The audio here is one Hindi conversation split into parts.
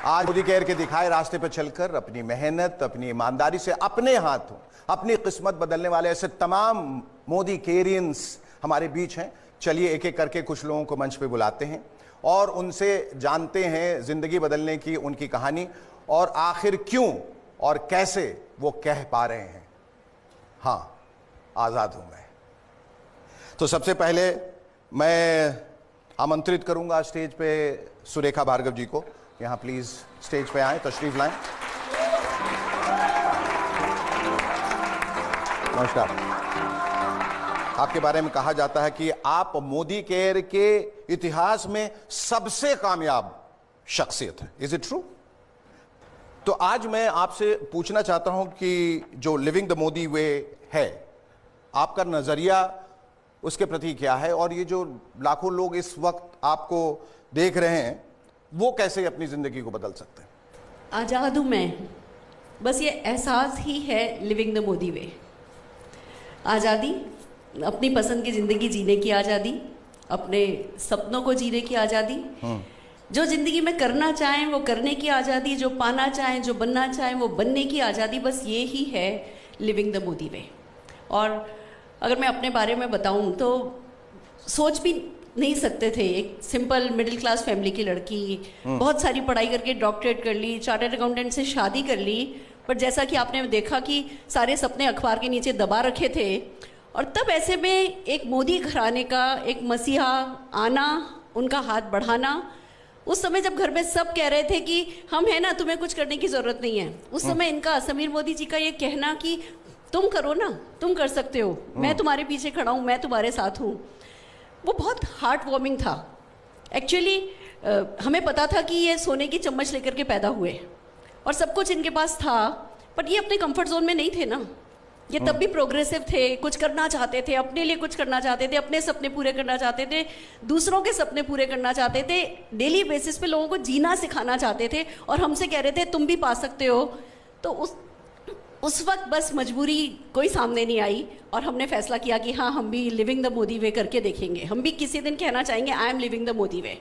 आज मोदी केयर के दिखाए रास्ते पर चलकर अपनी मेहनत, अपनी ईमानदारी से अपने हाथों अपनी किस्मत बदलने वाले ऐसे तमाम मोदी केरियंस हमारे बीच हैं। चलिए एक एक करके कुछ लोगों को मंच पे बुलाते हैं और उनसे जानते हैं जिंदगी बदलने की उनकी कहानी और आखिर क्यों और कैसे वो कह पा रहे हैं, हाँ आजाद हूं मैं। तो सबसे पहले मैं आमंत्रित करूंगा स्टेज पे सुरेखा भार्गव जी को। यहां प्लीज स्टेज पे आए, तशरीफ लाएं। नमस्कार। आपके बारे में कहा जाता है कि आप मोदी केयर के इतिहास में सबसे कामयाब शख्सियत है। Is it true? तो आज मैं आपसे पूछना चाहता हूं कि जो लिविंग द मोदी वे है, आपका नजरिया उसके प्रति क्या है और ये जो लाखों लोग इस वक्त आपको देख रहे हैं वो कैसे अपनी जिंदगी को बदल सकते हैं? आज़ाद हूं मैं, बस ये एहसास ही है लिविंग द मोदी वे। आज़ादी, अपनी पसंद की ज़िंदगी जीने की आज़ादी, अपने सपनों को जीने की आज़ादी, जो ज़िंदगी में करना चाहें वो करने की आज़ादी, जो पाना चाहें, जो बनना चाहें वो बनने की आज़ादी, बस ये ही है लिविंग द मोदी वे। और अगर मैं अपने बारे में बताऊं तो सोच भी नहीं सकते थे, एक सिंपल मिडिल क्लास फैमिली की लड़की, बहुत सारी पढ़ाई करके डॉक्टरेट कर ली, चार्टर्ड अकाउंटेंट से शादी कर ली, पर जैसा कि आपने देखा कि सारे सपने अखबार के नीचे दबा रखे थे। और तब ऐसे में एक मोदी घराने का एक मसीहा आना, उनका हाथ बढ़ाना, उस समय जब घर में सब कह रहे थे कि हम है ना, तुम्हें कुछ करने की जरूरत नहीं है, उस समय इनका समीर मोदी जी का ये कहना कि तुम करो ना, तुम कर सकते हो, मैं तुम्हारे पीछे खड़ा हूँ, मैं तुम्हारे साथ हूँ, वो बहुत हार्ट वार्मिंग था। एक्चुअली हमें पता था कि ये सोने की चम्मच लेकर के पैदा हुए और सब कुछ इनके पास था, पर ये अपने कंफर्ट जोन में नहीं थे ना। ये तब भी प्रोग्रेसिव थे, कुछ करना चाहते थे, अपने लिए कुछ करना चाहते थे, अपने सपने पूरे करना चाहते थे, दूसरों के सपने पूरे करना चाहते थे, डेली बेसिस पे लोगों को जीना सिखाना चाहते थे और हमसे कह रहे थे तुम भी पा सकते हो। तो उस वक्त बस मजबूरी कोई सामने नहीं आई और हमने फैसला किया कि हाँ, हम भी लिविंग द मोदी वे करके देखेंगे, हम भी किसी दिन कहना चाहेंगे I am living the Modi way.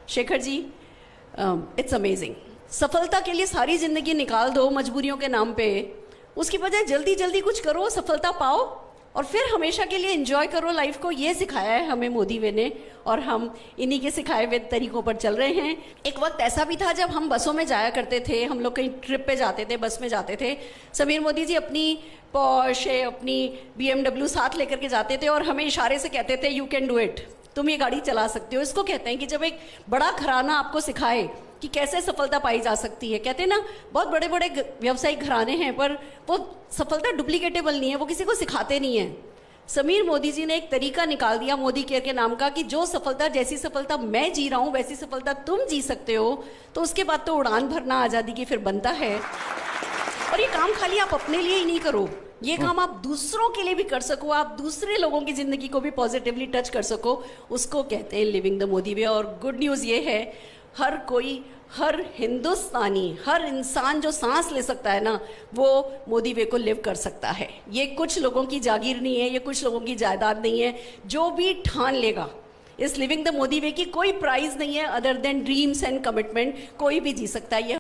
Shekhar ji, it's amazing. सफलता के लिए सारी जिंदगी निकाल दो मजबूरियों के नाम पे, उसकी बजाय जल्दी जल्दी कुछ करो, सफलता पाओ और फिर हमेशा के लिए एंजॉय करो लाइफ को। ये सिखाया है हमें मोदी वे ने और हम इन्हीं के सिखाए हुए तरीकों पर चल रहे हैं। एक वक्त ऐसा भी था जब हम बसों में जाया करते थे, हम लोग कहीं ट्रिप पे जाते थे, बस में जाते थे, समीर मोदी जी अपनी पोर्शे, अपनी BMW साथ लेकर के जाते थे और हमें इशारे से कहते थे यू कैन डू इट, तुम ये गाड़ी चला सकते हो। इसको कहते हैं कि जब एक बड़ा घराना आपको सिखाए कि कैसे सफलता पाई जा सकती है। कहते हैं ना, बहुत बड़े बड़े व्यावसायिक घराने हैं पर वो सफलता डुप्लीकेटेबल नहीं है, वो किसी को सिखाते नहीं है। समीर मोदी जी ने एक तरीका निकाल दिया मोदी केयर के नाम का कि जो सफलता, जैसी सफलता मैं जी रहा हूँ वैसी सफलता तुम जी सकते हो। तो उसके बाद तो उड़ान भरना आज़ादी की फिर बनता है। और ये काम खाली आप अपने लिए ही नहीं करो, ये काम आप दूसरों के लिए भी कर सको, आप दूसरे लोगों की जिंदगी को भी पॉजिटिवली टच कर सको, उसको कहते हैं लिविंग द मोदी वे। और गुड न्यूज़ ये है, हर कोई, हर हिंदुस्तानी, हर इंसान जो सांस ले सकता है ना, वो मोदी वे को लिव कर सकता है। ये कुछ लोगों की जागीर नहीं है, ये कुछ लोगों की जायदाद नहीं है। जो भी ठान लेगा इस लिविंग द मोदी वे की कोई प्राइस नहीं है other than dreams and commitment, कोई भी जी सकता है। ये